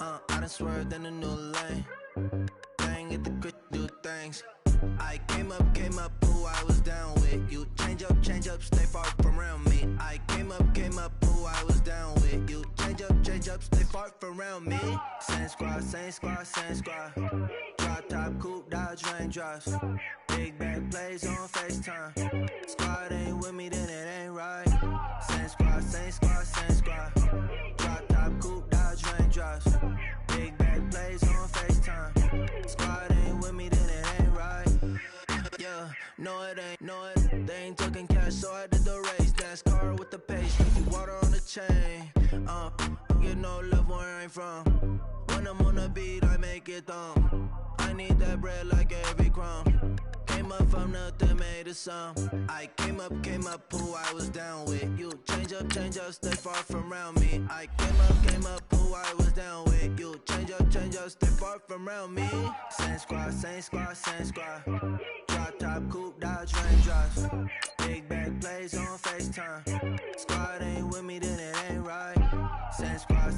I done swerved in a new lane. Dang, get the grit, do things. I came up, who I was down with. You change up, stay far from around me. I came up, who I was down with. You change up, stay far from around me. Same squad. Drop top, coupe, Dodge raindrops. Big bag plays on FaceTime. Squad ain't with me, then it ain't right. Same squad. Drop top, coupe, Dodge raindrops. Big bag plays on FaceTime. Squad ain't with me, then it ain't right. Yeah, no it ain't, they ain't talking cash, so I did the race. NASCAR with the pace, drinking water on the chain. You know love where I ain't from. When I'm on the beat, I make it thumb. I need that bread like every crumb. Came up from nothing, made a sum. I came up, who I was down with. You change up, stay far from around me. I came up, who I was down with. You change up, stay far from around me. Same squad. Drop top, coupe, Dodge raindrops. Big bag plays on FaceTime. Squad ain't with me, then it ain't right. Same squad.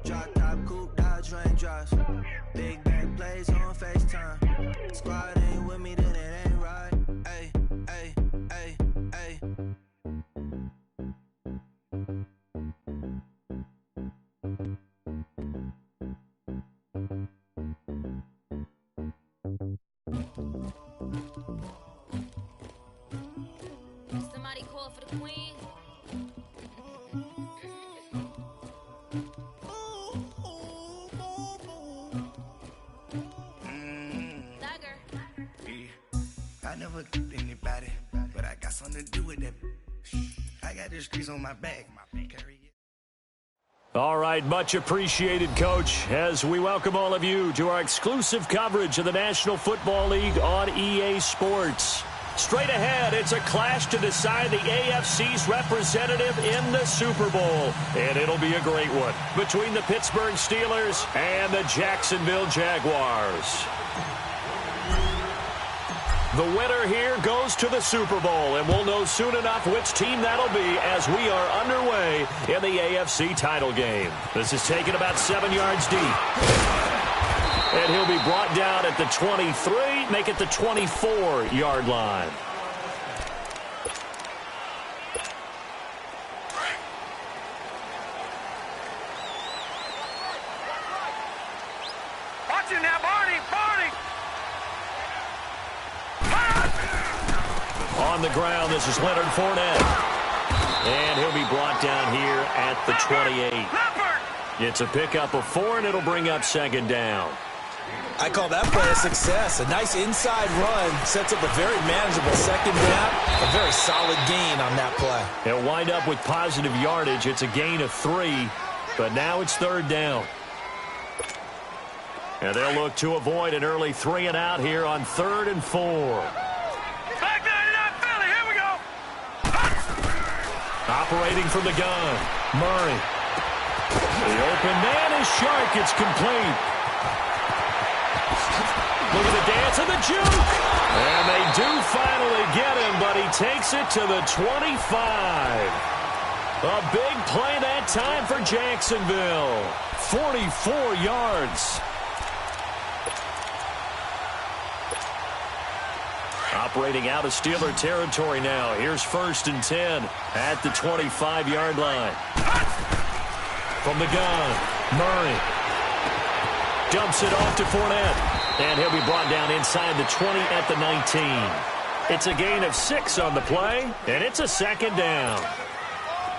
Drop top, coupe, Dodge raindrops. Big bag plays on FaceTime. Squad ain't with me, then it ain't right. Ay. Somebody call for the queen. I never killed anybody, but I got something to do with that. I got the streets on my back. All right, much appreciated, Coach, as we welcome all of you to our exclusive coverage of the National Football League on EA Sports. Straight ahead, it's a clash to decide the AFC's representative in the Super Bowl. And it'll be a great one between the Pittsburgh Steelers and the Jacksonville Jaguars. The winner here goes to the Super Bowl, and we'll know soon enough which team that'll be as we are underway in the AFC title game. This is taken about 7 yards deep. And he'll be brought down at the 23, make it the 24-yard line. Watch it now, Barney! On the ground, this is Leonard Fournette. And he'll be brought down here at the 28. It's a pickup of 4, and it'll bring up second down. I call that play a success. A nice inside run sets up a very manageable second down. A very solid gain on that play. They'll wind up with positive yardage. It's a gain of 3, but now it's third down. And they'll look to avoid an early 3 and out here on 3rd and 4. Operating from the gun, Murray. The open man is Shark. It's complete. Look at the dance and the juke. And they do finally get him, but he takes it to the 25. A big play that time for Jacksonville. 44 yards. Operating out of Steeler territory now. Here's 1st and 10 at the 25-yard line. From the gun, Murray dumps it off to Fournette. And he'll be brought down inside the 20 at the 19. It's a gain of 6 on the play, and it's a second down.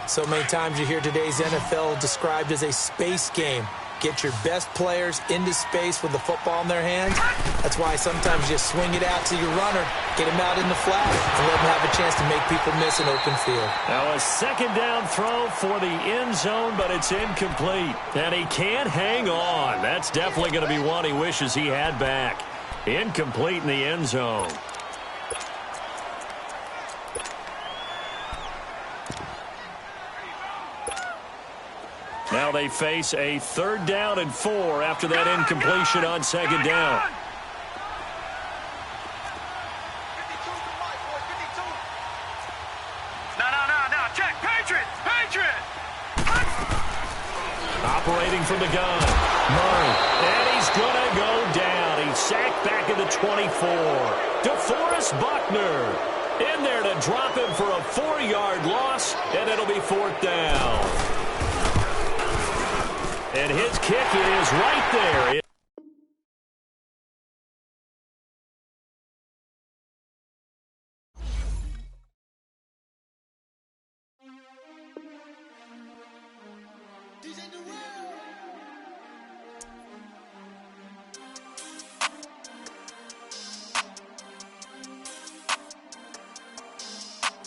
So many times you hear today's NFL described as a space game. Get your best players into space with the football in their hands. That's why sometimes you just swing it out to your runner, get him out in the flat, and let him have a chance to make people miss an open field. Now a second down throw for the end zone, but it's incomplete. And he can't hang on. That's definitely going to be one he wishes he had back. Incomplete in the end zone. Now they face a 3rd down and 4 after that incompletion on second down. operating from the gun. Murray. And he's going to go down. He's sacked back at the 24. DeForest Buckner in there to drop him for a 4-yard loss, and it'll be 4th down. And his kick is right there.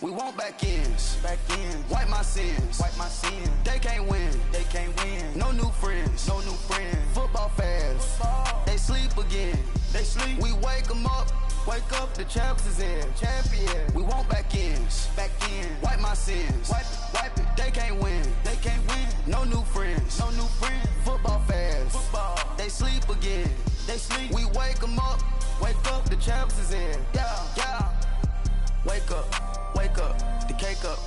We want back ends, wipe my sins, They can't win, No new friends, Football fans, they sleep again, We wake them up, the champs is in, champion. We want back ends, wipe my sins, wipe it. They can't win, No new friends, Football fans, they sleep again, We wake them up, the champs is in, yeah. Wake up, the cake up,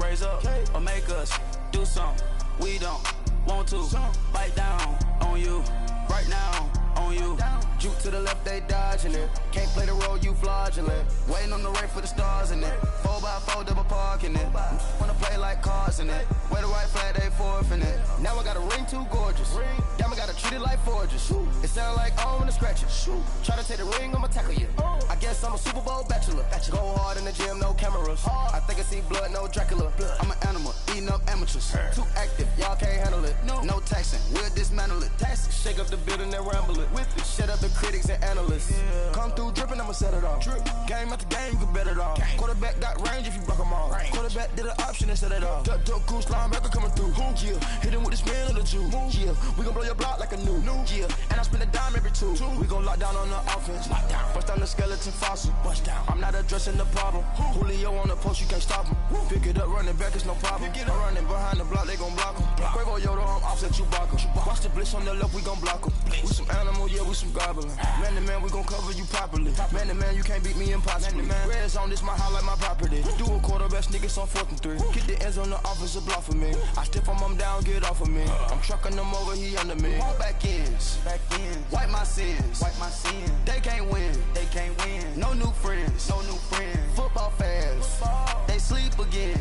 raise up, or make us do something we don't want to. Bite down on you, right now on you. Juke to the left, they dodging it. Can't play the role, you fraudulent. Waiting on the right for the stars in it. 4x4 double parking it. Wanna play like cars in it. Wear the right flag, they forfeiting it. Now I got a ring too gorgeous. Damn, I gotta treat it like forges. It sound like I'm in the scratches. Try to take the ring, I'ma tackle you. I guess I'm a Super Bowl bachelor. Go hard in the gym, no cameras. I think I see blood, no Dracula. I'm an animal, eating up amateurs. Too active, y'all can't handle it. No taxing, we'll dismantle it. Shake up the building and ramble it. With it, shut up the critics and analysts. Come through dripping, I'ma set it off. Game after game, you can bet it off. Quarterback got range if you block them all. Quarterback did an option and set it off. Duck goose linebacker coming through. Yeah, hit him with this man on the Jew. Yeah, we gon' blow your block like a new. Yeah, and I spend a dime every two. We gon' lock down on the offense. Bust down the skeleton fossil. I'm not addressing the problem. Julio on the post, you can't stop him. Pick it up, running back, it's no problem. I'm running behind the block, they gon' block him. Quavo Yoda, I'm offset Chewbacca. Watch the blitz on the left, we gon' block him. We some animal, yeah, we some goblin. Man to man, we gon' cover you properly. Man to man, you can't beat me impossibly. Red zone, this my highlight, my property. Do a quarterback, niggas on 4th and 3. Get the ends on the offensive block for me. I step on him down, get off of me. I'm trucking them over, he under me. Want back ends, wipe my sins, They can't win, No new friends, Football fans, they sleep again,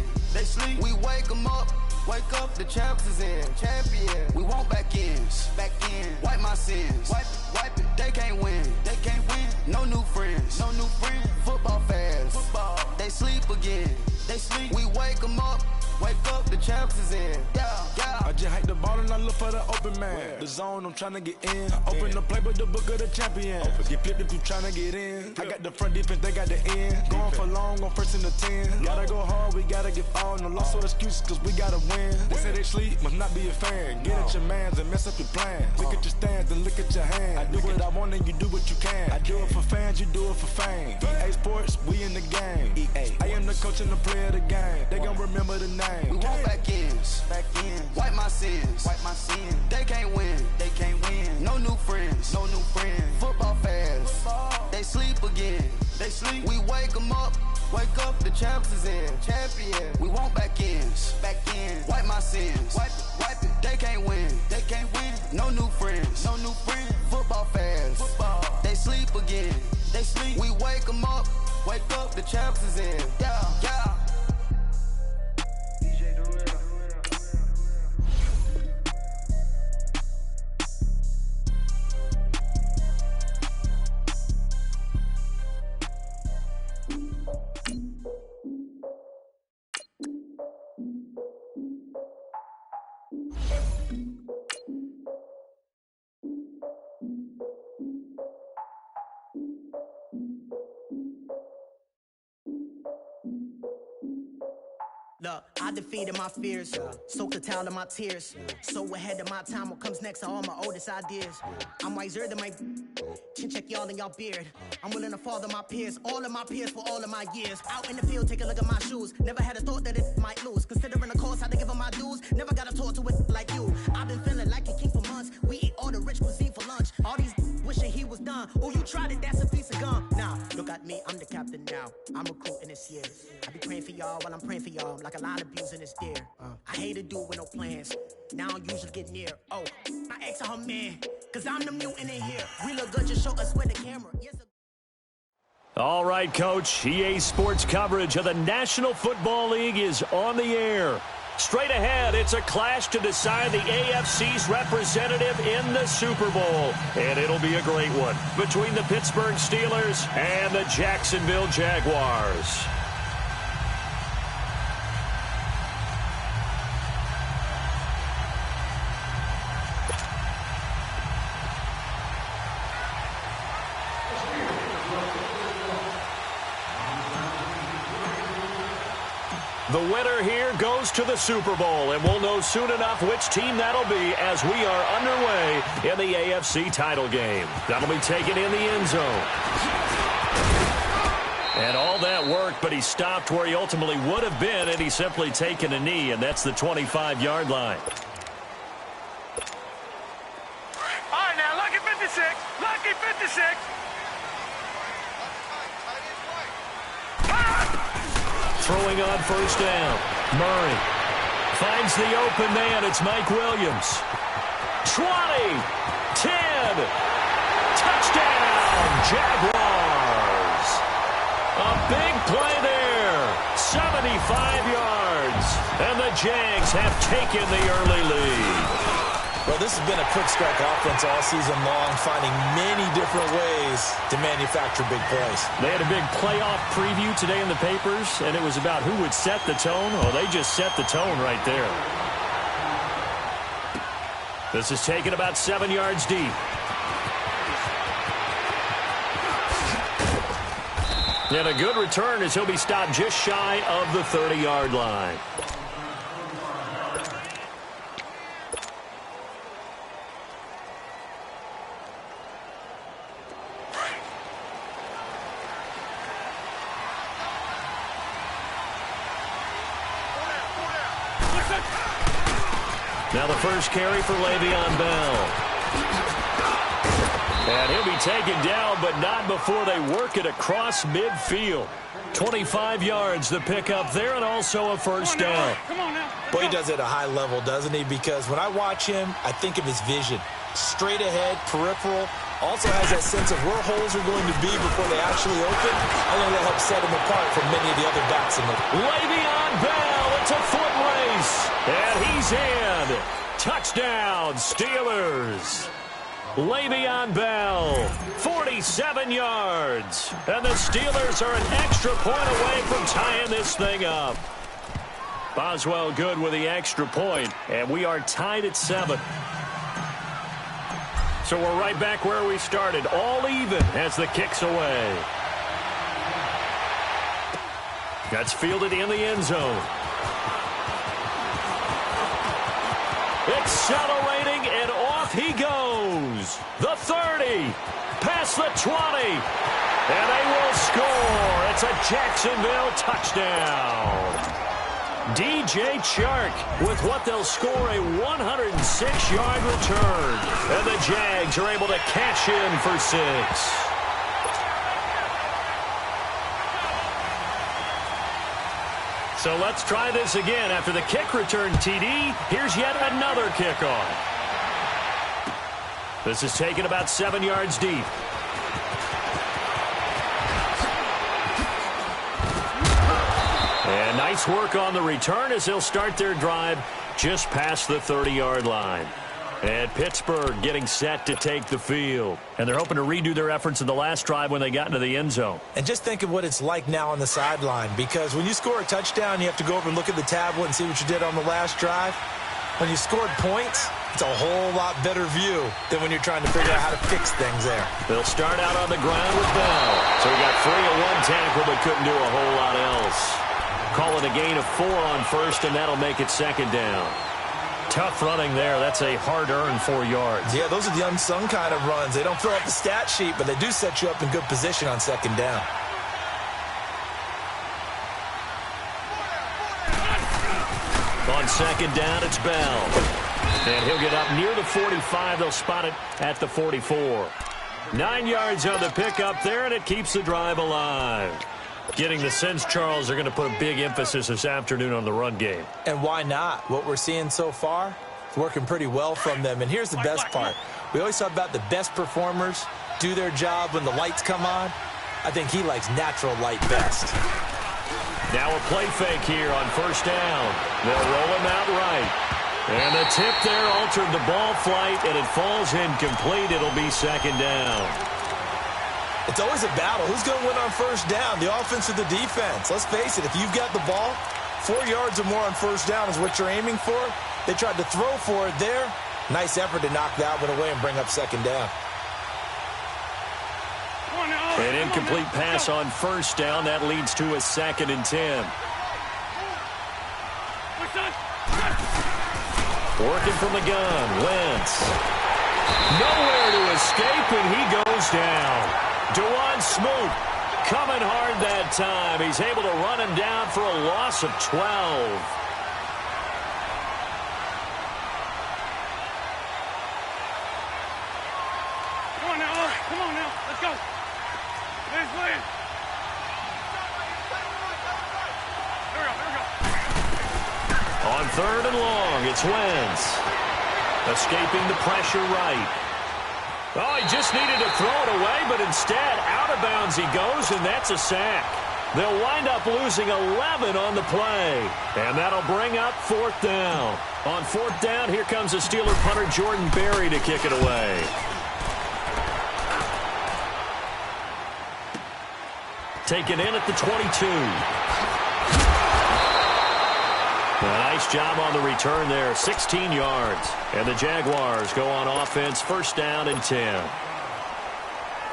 We wake them up, the champs is in, champion. We want back ends, wipe my sins, wipe it. They can't win, No new friends, Football fans, they sleep again, We wake them up, the champs is in, yeah. I just hike the ball and I look for the open man. The zone, I'm trying to get in. Open the play, but the book of the champion. Get flipped if you trying to get in. I got the front defense, they got the end. Going for long, on 1st and the 10. Gotta go hard, we gotta give all. No loss or excuses, cause we gotta win. They say they sleep, must not be a fan. Get at your mans and mess up your plans. Look at your stands and look at your hands. I do what I want and you do what you can. I do it for fans, you do it for fame. EA Sports, we in the game. I am the coach and the player of the game. They gon' remember the name. We want back ends, wipe my sins, They can't win, No new friends, Football fans, they sleep again, We wake them up, the champs is in, champion. We want back ends, wipe my sins, wipe it. They can't win, No new friends, Football fans, they sleep again, We wake them up, the champs is in, yeah. Look, I defeated my fears, soaked the towel in my tears. So ahead of my time, what comes next are all my oldest ideas. I'm wiser than my chin check y'all in y'all beard. I'm willing to father my peers, all of my peers for all of my years. Out in the field, take a look at my shoes. Never had a thought that it might lose. Considering the cost, I had to give them my dues. Never got to talk to it like you. I've been feeling like a king for months. We eat all the rich cuisine for lunch. All these wishing he was done. Oh, you tried it, that's a piece of gum. Now, look at me, I'm the captain now. Now, I'm recruiting this year. I be praying for y'all while I'm praying for y'all. Like a line abusing this deer. I hate a dude with no plans. Now I don't usually get near. Oh, my ex and her man. Cause I'm the mutant in here. We look good, just show us where the camera. Yes, All right, Coach. EA Sports coverage of the National Football League is on the air. Straight ahead, it's a clash to decide the AFC's representative in the Super Bowl. And it'll be a great one between the Pittsburgh Steelers and the Jacksonville Jaguars. The winner here goes to the Super Bowl, and we'll know soon enough which team that'll be as we are underway in the AFC title game. That'll be taken in the end zone. And all that worked, but he stopped where he ultimately would have been had he simply taken a knee, and that's the 25-yard line. All right, now, lucky 56. Lucky 56. Throwing on first down. Murray finds the open man. It's Mike Williams. 20, 10, touchdown, Jaguars. A big play there, 75 yards, and the Jags have taken the early lead. Well, this has been a quick strike offense all season long, finding many different ways to manufacture big plays. They had a big playoff preview today in the papers, and it was about who would set the tone. Oh, they just set the tone right there. This is taken about 7 yards deep. And a good return as he'll be stopped just shy of the 30-yard line. Now the first carry for Le'Veon Bell. And he'll be taken down, but not before they work it across midfield. 25 yards the pickup there, and also a first down. Boy, he does it at a high level, doesn't he? Because when I watch him, I think of his vision. Straight ahead, peripheral. Also has that sense of where holes are going to be before they actually open. I think that helps set him apart from many of the other backs in the Le'Veon Bell, it's a foot race. And he's in. Touchdown, Steelers. Le'Veon Bell, 47 yards. And the Steelers are an extra point away from tying this thing up. Boswell good with the extra point, and we are tied at 7. So we're right back where we started, all even as the kick's away. That's fielded in the end zone. Accelerating, and off he goes. The 30, past the 20, and they will score. It's a Jacksonville touchdown. DJ Chark with what they'll score a 106-yard return. And the Jags are able to cash in for 6. So let's try this again. After the kick return TD, here's yet another kickoff. This is taken about 7 yards deep. And nice work on the return as they'll start their drive just past the 30-yard line. And Pittsburgh getting set to take the field. And they're hoping to redo their efforts in the last drive when they got into the end zone. And just think of what it's like now on the sideline, because when you score a touchdown, you have to go over and look at the tablet and see what you did on the last drive. When you scored points, it's a whole lot better view than when you're trying to figure out how to fix things there. They'll start out on the ground with Bell. So he got free of one tackle but couldn't do a whole lot else. Call it a gain of 4 on first, and that'll make it second down. Tough running there. That's a hard-earned 4 yards. Yeah, those are the unsung kind of runs. They don't fill up the stat sheet, but they do set you up in good position on second down. On second down, it's Bell. And he'll get up near the 45. They'll spot it at the 44. 9 yards on the pickup there, and it keeps the drive alive. Getting the sense, Charles, they're going to put a big emphasis this afternoon on the run game. And why not? What we're seeing so far, it's working pretty well from them. And here's the best part. We always talk about the best performers do their job when the lights come on. I think he likes natural light best. Now a play fake here on first down. They'll roll him out right. And the tip there altered the ball flight, and it falls incomplete. It'll be second down. It's always a battle. Who's going to win on first down, the offense or the defense? Let's face it, if you've got the ball, 4 yards or more on first down is what you're aiming for. They tried to throw for it there. Nice effort to knock that one away and bring up second down. An incomplete pass on first down. That leads to a 2nd and 10. Working from the gun, Wentz. Nowhere to escape, and he goes down. Dewan Smoot coming hard that time. He's able to run him down for a loss of 12. Come on now, let's go. Let's win. Here we go. On 3rd and long, it's Wentz. Escaping the pressure right. Oh, he just needed to throw it away, but instead, out of bounds he goes, and that's a sack. They'll wind up losing 11 on the play, and that'll bring up 4th down. On 4th down, here comes the Steeler punter Jordan Berry to kick it away. Taken in at the 22. A nice job on the return there, 16 yards. And the Jaguars go on offense, first down and 10.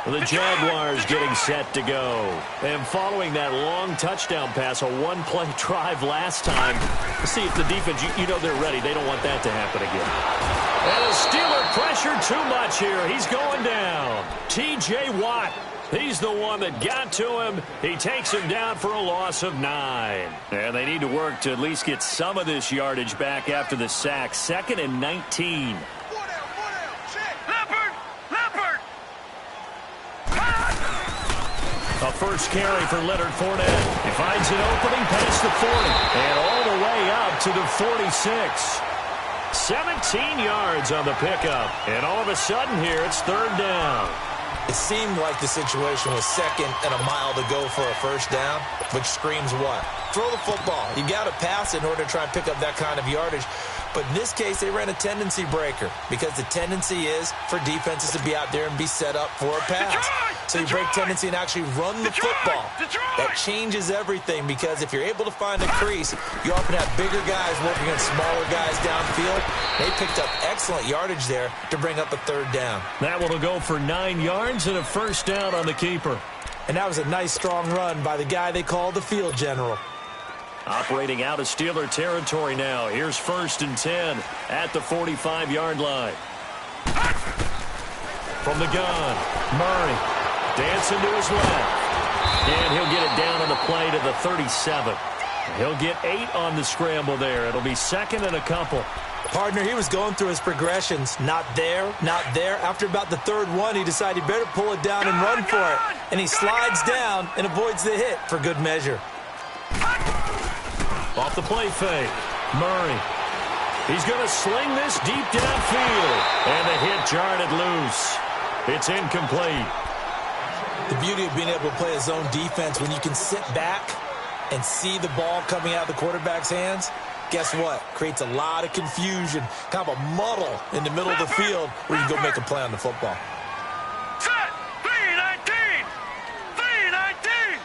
The Jaguars getting set to go. And following that long touchdown pass, a one-play drive last time, let's see if the defense, you know they're ready. They don't want that to happen again. And the Steeler pressure too much here. He's going down. T.J. Watt. He's the one that got to him. He takes him down for a loss of 9. And they need to work to at least get some of this yardage back after the sack. 2nd and 19. Leopard! A first carry for Leonard Fournette. He finds an opening past the 40. And all the way up to the 46. 17 yards on the pickup. And all of a sudden here, it's 3rd down. It seemed like the situation was 2nd and a mile to go for a first down, which screams what? Throw the football. You got to pass in order to try and pick up that kind of yardage. But in this case, they ran a tendency breaker because the tendency is for defenses to be out there and be set up for a pass. So you break tendency and actually run the football. That changes everything because if you're able to find a crease, you often have bigger guys working against smaller guys downfield. They picked up excellent yardage there to bring up a 3rd down. That one will go for 9 yards and a first down on the keeper. And that was a nice, strong run by the guy they call the field general. Operating out of Steeler territory now. Here's 1st and 10 at the 45-yard line. From the gun, Murray dancing to his left. And he'll get it down on the play to the 37. He'll get 8 on the scramble there. It'll be 2nd and a couple. Partner, he was going through his progressions. Not there, not there. After about the 3rd one, he decided he better pull it down and run for it. And he slides down and avoids the hit for good measure. Off the play fake, Murray. He's going to sling this deep downfield. And the hit jarred it loose. It's incomplete. The beauty of being able to play a zone defense when you can sit back and see the ball coming out of the quarterback's hands, guess what? Creates a lot of confusion, kind of a muddle in the middle of the field where you can go make a play on the football. Set! 3-19! 3-19!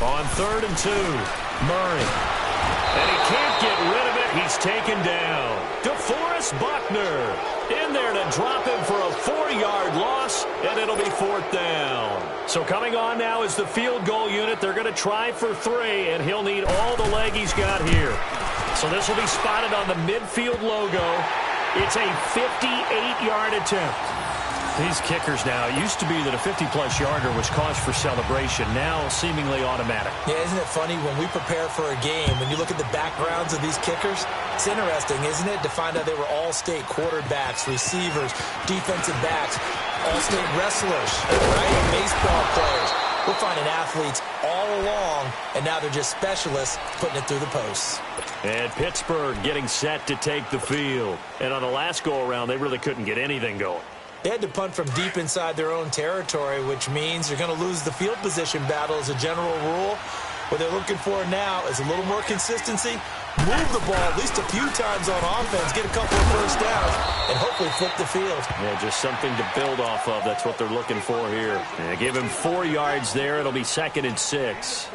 On 3rd and 2, Murray. And he can't get rid of it. He's taken down. DeForest Buckner in there to drop him for a 4-yard loss, and it'll be 4th down. So coming on now is the field goal unit. They're going to try for 3, and he'll need all the leg he's got here. So this will be spotted on the midfield logo. It's a 58-yard attempt. These kickers now, it used to be that a 50-plus yarder was cause for celebration, now seemingly automatic. Yeah, isn't it funny when we prepare for a game, when you look at the backgrounds of these kickers, it's interesting, isn't it, to find out they were all-state quarterbacks, receivers, defensive backs. all-state wrestlers, right? Baseball players. We're finding athletes all along, and now they're just specialists putting it through the posts. And Pittsburgh getting set to take the field. And on the last go-around, they really couldn't get anything going. They had to punt from deep inside their own territory, which means you're going to lose the field position battle as a general rule. What they're looking for now is a little more consistency, move the ball at least a few times on offense, get a couple of first downs, and hopefully flip the field. Yeah, just something to build off of. That's what they're looking for here. Yeah, give him 4 yards there. It'll be 2nd and 6.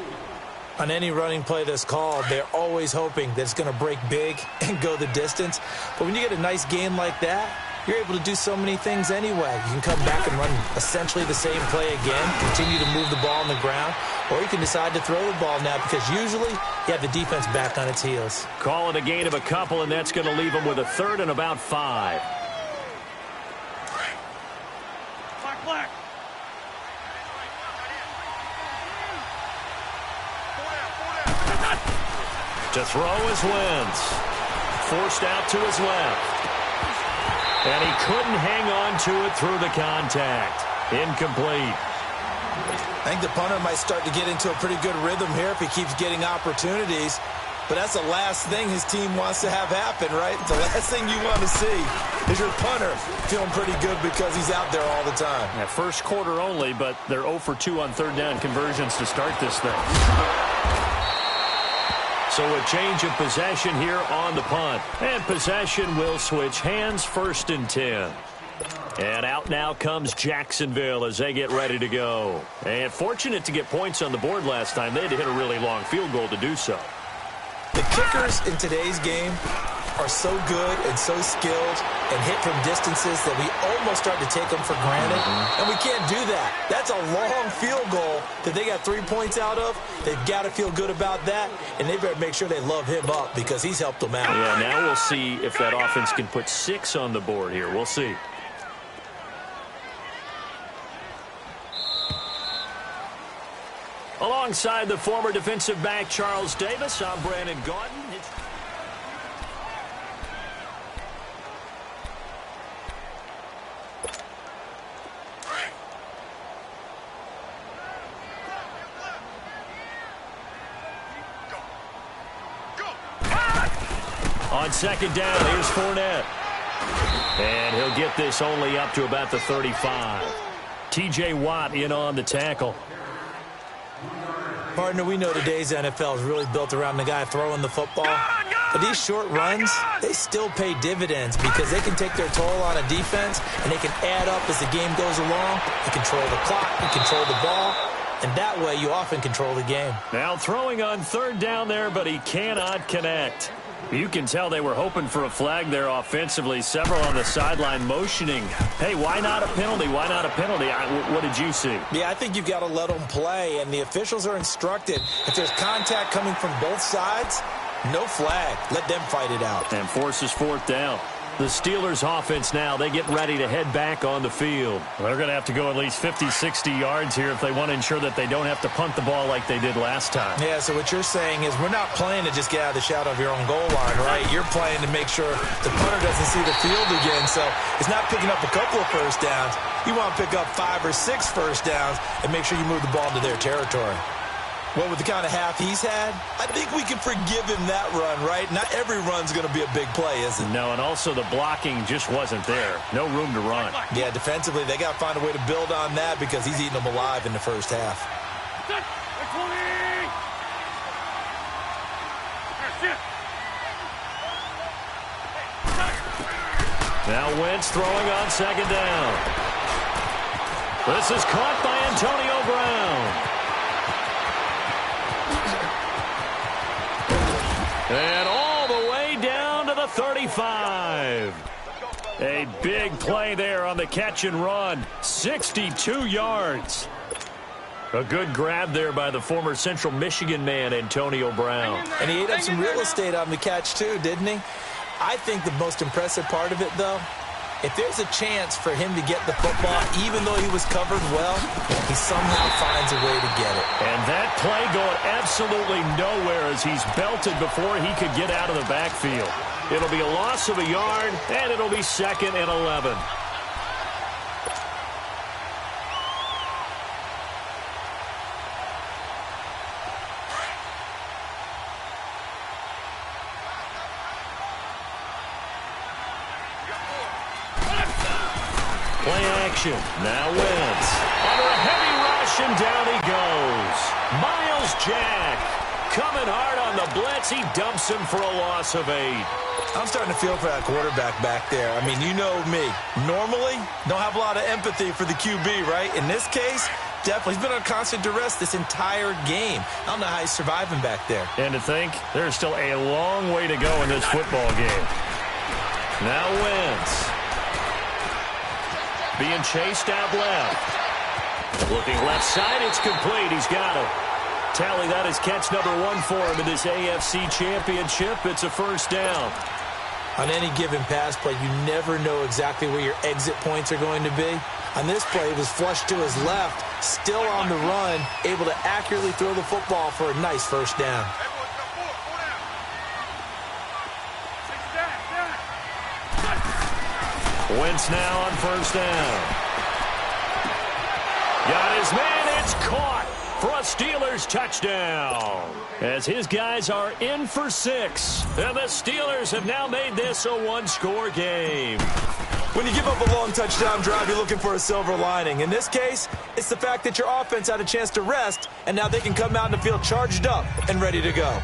On any running play that's called, they're always hoping that it's going to break big and go the distance. But when you get a nice game like that, you're able to do so many things anyway. You can come back and run essentially the same play again, continue to move the ball on the ground, or you can decide to throw the ball now because usually you have the defense back on its heels. Call it a gain of a couple, and that's going to leave them with a 3rd and about 5. Black. To throw is Wentz. Forced out to his left. And he couldn't hang on to it through the contact. Incomplete. I think the punter might start to get into a pretty good rhythm here if he keeps getting opportunities. But that's the last thing his team wants to have happen, right? The last thing you want to see is your punter feeling pretty good because he's out there all the time. Yeah, first quarter only, but they're 0 for 2 on 3rd down conversions to start this thing. So a change of possession here on the punt. And possession will switch hands, 1st and 10. And out now comes Jacksonville as they get ready to go. And fortunate to get points on the board last time. They had to hit a really long field goal to do so. The kickers in today's game are so good and so skilled and hit from distances that we almost start to take them for granted. And we can't do that. That's a long field goal that they got 3 points out of. They've got to feel good about that, and they better make sure they love him up because he's helped them out. Yeah, now we'll see if that offense can put 6 on the board here. We'll see. Alongside the former defensive back Charles Davis, I'm Brandon Gordon. On 2nd down, here's Fournette. And he'll get this only up to about the 35. T.J. Watt in on the tackle. Partner, we know today's NFL is really built around the guy throwing the football. But these short runs, they still pay dividends because they can take their toll on a defense and they can add up as the game goes along. You control the clock, you control the ball, and that way you often control the game. Now throwing on 3rd down there, but he cannot connect. You can tell they were hoping for a flag there offensively. Several on the sideline motioning. Hey, why not a penalty? Why not a penalty? What did you see? Yeah, I think you've got to let them play, and the officials are instructed. If there's contact coming from both sides, no flag. Let them fight it out. And forces 4th down. The Steelers offense now, they get ready to head back on the field. They're going to have to go at least 50, 60 yards here if they want to ensure that they don't have to punt the ball like they did last time. Yeah, so what you're saying is we're not playing to just get out of the shadow of your own goal line, right? You're playing to make sure the punter doesn't see the field again. So it's not picking up a couple of first downs. You want to pick up 5 or 6 first downs and make sure you move the ball into their territory. Well, with the kind of half he's had, I think we can forgive him that run, right? Not every run's going to be a big play, is it? No, and also the blocking just wasn't there. No room to run. Yeah, defensively, they got to find a way to build on that because he's eating them alive in the first half. Now Wentz throwing on 2nd down. This is caught by Antonio Brown. And all the way down to the 35. A big play there on the catch and run. 62 yards. A good grab there by the former Central Michigan man, Antonio Brown. And he ate up some real estate on the catch, too, didn't he? I think the most impressive part of it, though, if there's a chance for him to get the football, even though he was covered well, he somehow finds a way to get it. And that play going absolutely nowhere as he's belted before he could get out of the backfield. It'll be a loss of a yard, and it'll be 2nd and 11. Play action. Now Wentz. Under a heavy rush, and down he goes. Miles Jack coming hard on the blitz. He dumps him for a loss of 8. I'm starting to feel for that quarterback back there. I mean, you know me. Normally, don't have a lot of empathy for the QB, right? In this case, definitely. He's been on constant duress this entire game. I don't know how he's surviving back there. And to think, there's still a long way to go in this football game. Now Wentz. Being chased out left. Looking left side, it's complete. He's got it. Tally, that is catch number 1 for him in this AFC Championship. It's a first down. On any given pass play, you never know exactly where your exit points are going to be. On this play, it was flushed to his left, still on the run, able to accurately throw the football for a nice first down. Wentz now on first down. Got his man, it's caught for a Steelers touchdown. As his guys are in for 6. And the Steelers have now made this a 1-score game. When you give up a long touchdown drive, you're looking for a silver lining. In this case, it's the fact that your offense had a chance to rest, and now they can come out in the field charged up and ready to go.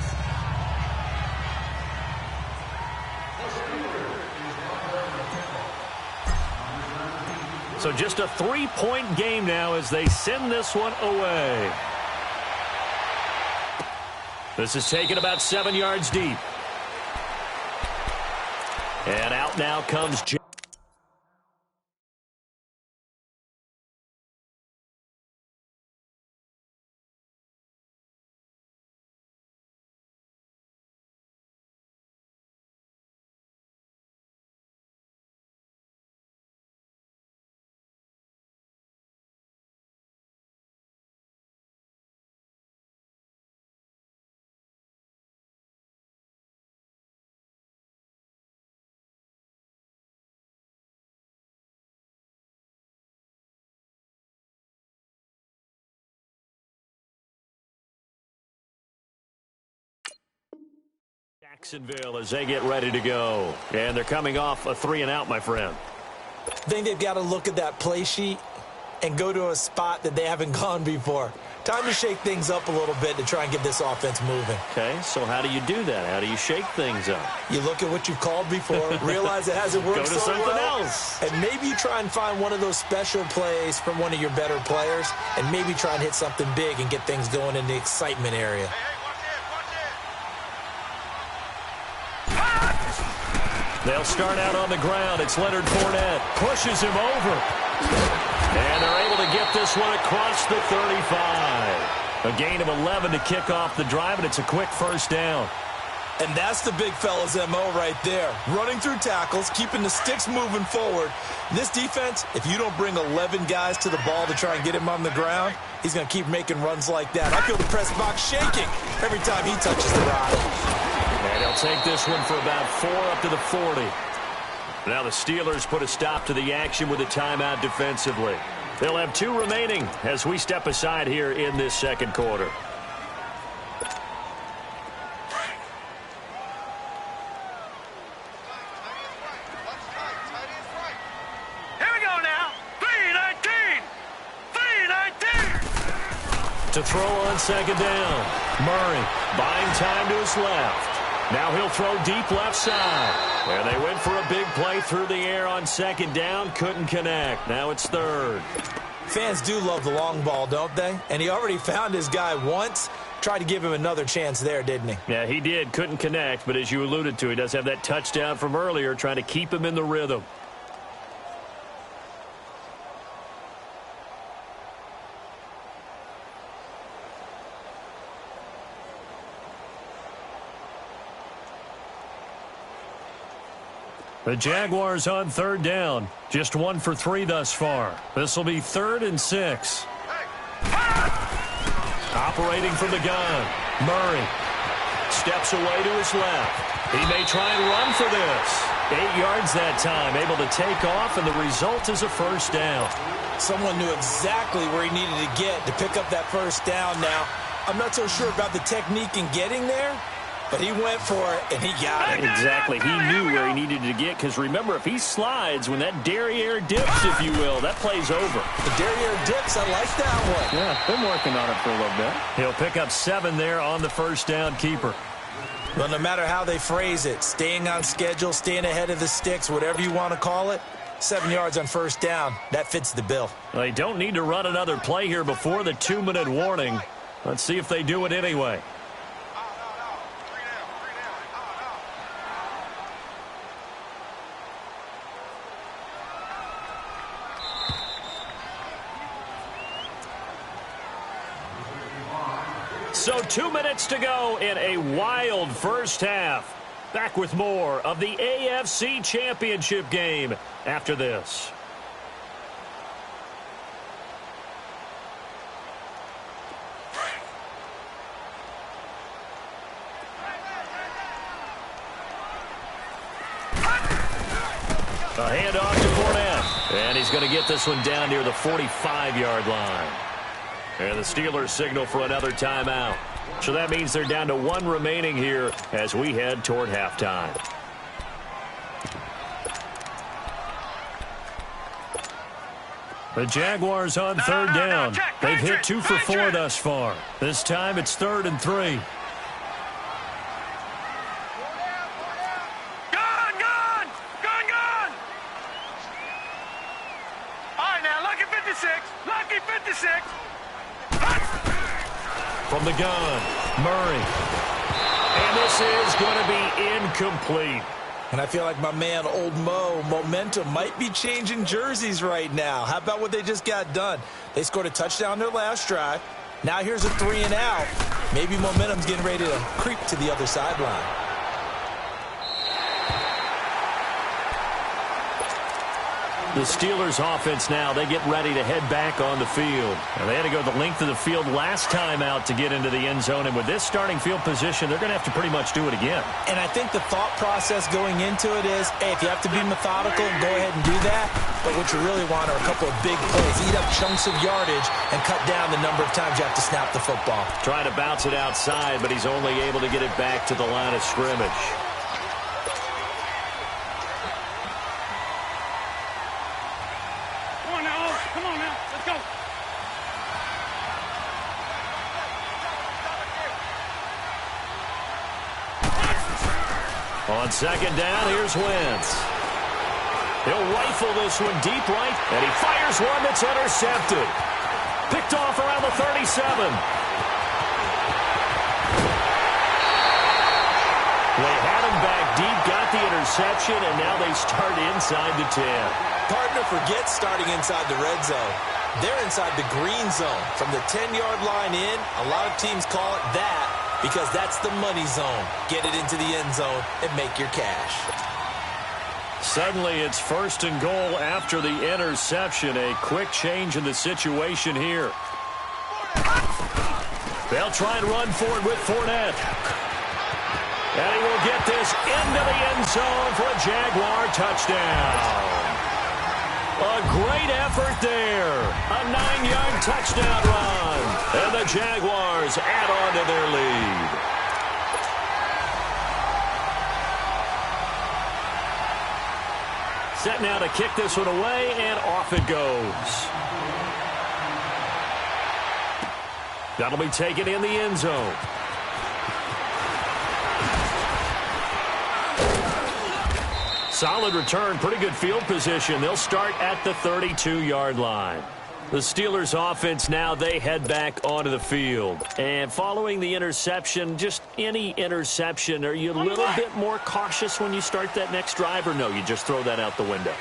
So just a 3-point game now as they send this one away. This is taken about 7 yards deep. And out now comes Jack. Jacksonville as they get ready to go. And they're coming off a 3-and-out, my friend. I think they've got to look at that play sheet and go to a spot that they haven't gone before. Time to shake things up a little bit to try and get this offense moving. Okay, so how do you do that? How do you shake things up? You look at what you've called before, realize it hasn't worked Go to so something well, else. and maybe you try and find one of those special plays from one of your better players, and maybe try and hit something big and get things going in the excitement area. They'll start out on the ground. It's Leonard Fournette. Pushes him over. And they're able to get this one across the 35. A gain of 11 to kick off the drive, and it's a quick first down. And that's the big fella's MO right there. Running through tackles, keeping the sticks moving forward. This defense, if you don't bring 11 guys to the ball to try and get him on the ground, he's going to keep making runs like that. I feel the press box shaking every time he touches the rock. And he'll take this one for about 4 up to the 40. Now the Steelers put a stop to the action with a timeout defensively. They'll have 2 remaining as we step aside here in this second quarter. Here we go now. 3-19. 3-19. To throw on second down. Murray buying time to his left. Now he'll throw deep left side. And they went for a big play through the air on second down. Couldn't connect. Now it's third. Fans do love the long ball, don't they? And he already found his guy once. Tried to give him another chance there, didn't he? Yeah, he did. Couldn't connect. But as you alluded to, he does have that touchdown from earlier, trying to keep him in the rhythm. The Jaguars on third down. Just 1 for 3 thus far. This will be 3rd and 6. Operating from the gun. Murray steps away to his left. He may try and run for this. 8 yards that time. Able to take off, and the result is a first down. Someone knew exactly where he needed to get to pick up that first down now. I'm not so sure about the technique in getting there, but he went for it, and he got it. Exactly. He knew where he needed to get, because remember, if he slides, when that derriere dips, if you will, that play's over. The derriere dips, I like that one. Yeah, been working on it for a little bit. He'll pick up 7 there on the first down keeper. Well, no matter how they phrase it, staying on schedule, staying ahead of the sticks, whatever you want to call it, 7 yards on first down, that fits the bill. They don't need to run another play here before the 2-minute warning. Let's see if they do it anyway. So 2 minutes to go in a wild first half. Back with more of the AFC Championship game after this. A handoff to Fournette. And he's going to get this one down near the 45-yard line. And the Steelers signal for another timeout. So that means they're down to 1 remaining here as we head toward halftime. The Jaguars on third down. They've hit 2 for 4 thus far. This time it's 3rd and 3. From the gun, Murray. And this is going to be incomplete. And I feel like my man, Old Mo, momentum might be changing jerseys right now. How about what they just got done? They scored a touchdown their last drive. Now here's a 3 and out. Maybe momentum's getting ready to creep to the other sideline. The Steelers offense now, they get ready to head back on the field. And they had to go the length of the field last time out to get into the end zone. And with this starting field position, they're going to have to pretty much do it again. And I think the thought process going into it is, hey, if you have to be methodical, go ahead and do that. But what you really want are a couple of big plays. Eat up chunks of yardage and cut down the number of times you have to snap the football. Trying to bounce it outside, but he's only able to get it back to the line of scrimmage. On second down, here's Wentz. He'll rifle this one deep right, and he fires one that's intercepted. Picked off around the 37. They had him back deep, got the interception, and now they start inside the 10. Partner forgets starting inside the red zone. They're inside the green zone. From the 10-yard line in, a lot of teams call it that, because that's the money zone. Get it into the end zone and make your cash. Suddenly it's 1st and goal after the interception. A quick change in the situation here. They'll try and run for it with Fournette. And he will get this into the end zone for a Jaguar touchdown. A great effort there. A 9-yard touchdown run. And the Jaguars add on to their lead. Set now to kick this one away, and off it goes. That'll be taken in the end zone. Solid return, pretty good field position. They'll start at the 32-yard line. The Steelers offense now, they head back onto the field. And following the interception, just any interception, are you a little bit more cautious when you start that next drive, or no, you just throw that out the window?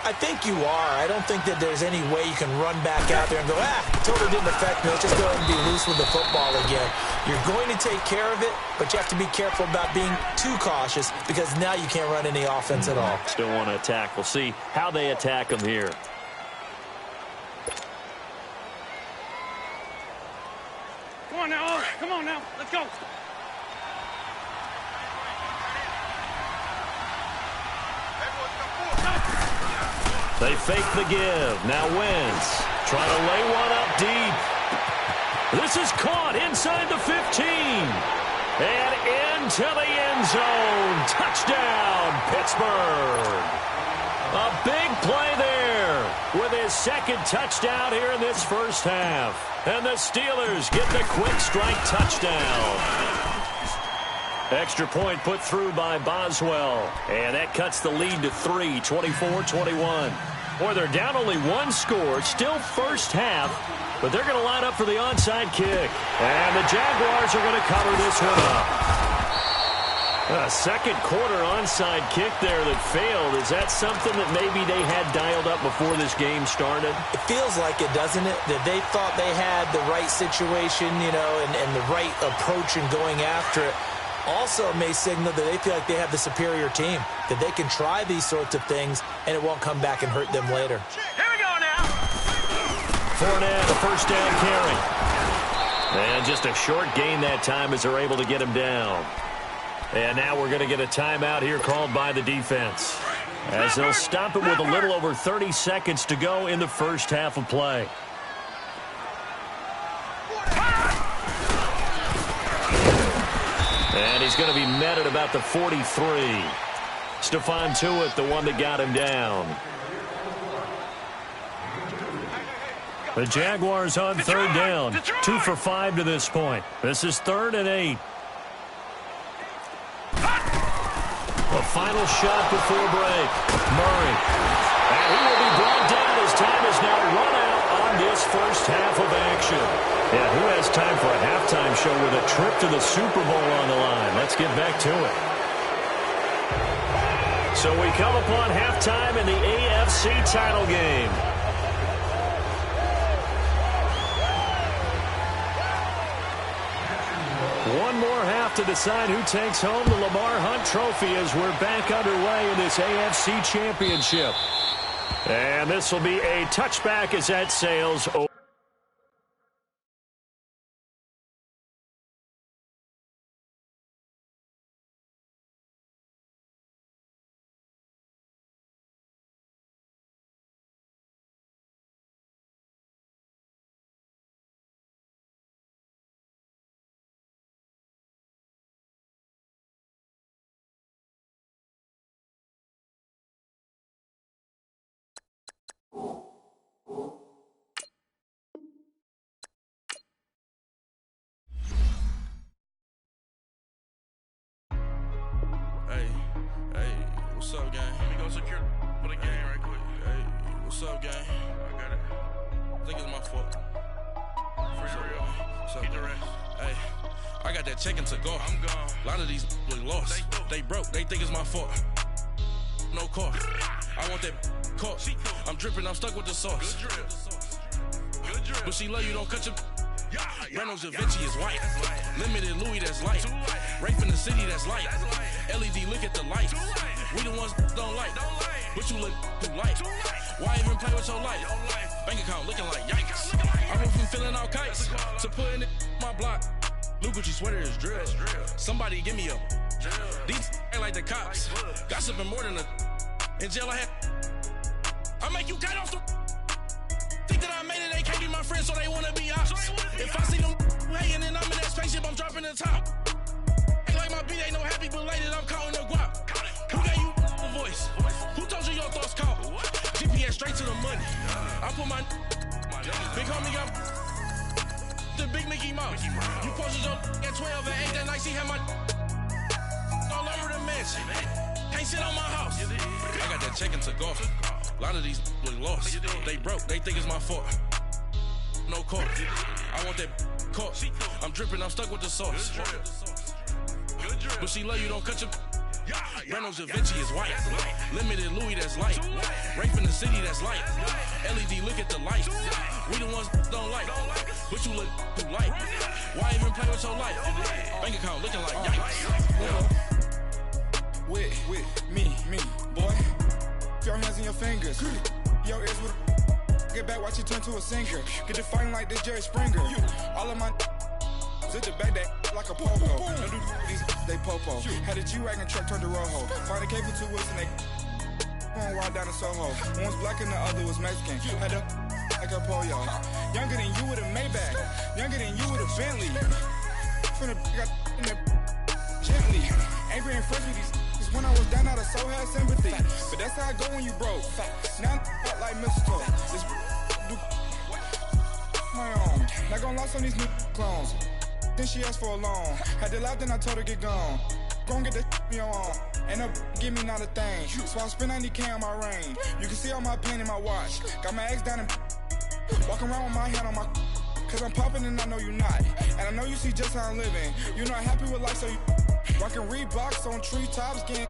I think you are. I don't think that there's any way you can run back out there and go, totally didn't affect me. Let's just go ahead and be loose with the football again. You're going to take care of it, but you have to be careful about being too cautious, because now you can't run any offense at all. Still want to attack. We'll see how they attack them here. Come on now, let's go. They fake the give. Now Wentz trying to lay one up deep. This is caught inside the 15. And into the end zone. Touchdown, Pittsburgh. A big play there with his second touchdown here in this first half. And the Steelers get the quick strike touchdown. Extra point put through by Boswell. And that cuts the lead to 3, 24-21. Boy, they're down only one score. Still first half. But they're going to line up for the onside kick. And the Jaguars are going to cover this one up. A second quarter onside kick there that failed. Is that something that maybe they had dialed up before this game started? It feels like it, doesn't it? That they thought they had the right situation, you know, and the right approach in going after it. Also may signal that they feel like they have the superior team, that they can try these sorts of things, and it won't come back and hurt them later. Here we go now. Fournette, a first down carry. And just a short gain that time as they're able to get him down. And now we're going to get a timeout here called by the defense, as they'll stop it with a little over 30 seconds to go in the first half of play. And he's going to be met at about the 43. Stephon Tuitt, the one that got him down. The Jaguars on third down. 2 for 5 to this point. This is 3rd and 8. The final shot before break. Murray. And he will be brought down as time is now run out on this first half of action. Yeah, who has time for a halftime show with a trip to the Super Bowl on the line? Let's get back to it. So we come upon halftime in the AFC title game. One more half to decide who takes home the Lamar Hunt Trophy as we're back underway in this AFC Championship. And this will be a touchback as that sails over. What's up, gang? Let me go secure for the game right quick. Hey, what's up, gang? I got it. I think it's my fault. For real. What's up, keep the rest. Hey, I got that check to go. I'm gone. A lot of these look lost. They broke. They think it's my fault. No car. I want that caught. I'm dripping. I'm stuck with the sauce. Good drip. Good drip. But she love you. Don't cut your. Reynolds Da Vinci is white. Limited Louis, that's light. Rape in the city, that's light. LED, look at the lights. We the ones don't like. But you look too light. Why even play with your life? Bank account looking like yikes. I went from filling out kites to putting it in my block. Blue Gucci sweater is drill. Somebody give me a. These ain't like the cops. Gossiping more than a. In jail I had. I make you cut off the. Think that I made it, they can't be my friends, so they wanna be ops. If I see them hanging and I'm in that spaceship, I'm dropping the top. Ain't like my beat ain't no happy belated, I'm counting the guap. Who gave you a voice? Who told you your thoughts count? GPS straight to the money. I put my big homie got the big Mickey Mouse. You posted your at 12 and 8 that night, she had my all over the mansion. Can't sit on my house. I got that check-in to go. A lot of these look lost. They broke. They think it's my fault. No car. I want that caught. I'm dripping. I'm stuck with the sauce. But she love you. Don't cut your. Reynolds Da Vinci is white. Limited Louis, that's light. Rape in the city, that's light. LED, look at the lights. We the ones don't like. But you look too light. Why even play with your life? Bank account looking like yikes. With me, boy. Your hands in your fingers. Your ears with get back, watch you turn to a singer. Get the fighting like this Jerry Springer. All of my at the back that like a popo. No do these they popo. Had a G-Wagon truck turned to Rojo. Find a cable 2 wheels and they going wild down in Soho. One was black and the other was Mexican. Had a like a pollo. Younger than you with a Maybach. Younger than you with a Bentley. From the got in the gently. Ain't been friends with these when I was down, I so had sympathy. But that's how it go when you broke. Now I'm like mistletoe. This do my own. Not gonna lie on these new clones. Then she asked for a loan. Had to laugh, then I told her get gone. Gon' get that me on. And up, give me not a thing. So I spend 90K on my ring. You can see all my pain in my watch. Got my ex down and walking around with my hand on my. Cause I'm popping and I know you not. And I know you see just how I'm living. You're not happy with life, so you rockin' Reeboks on treetops, getting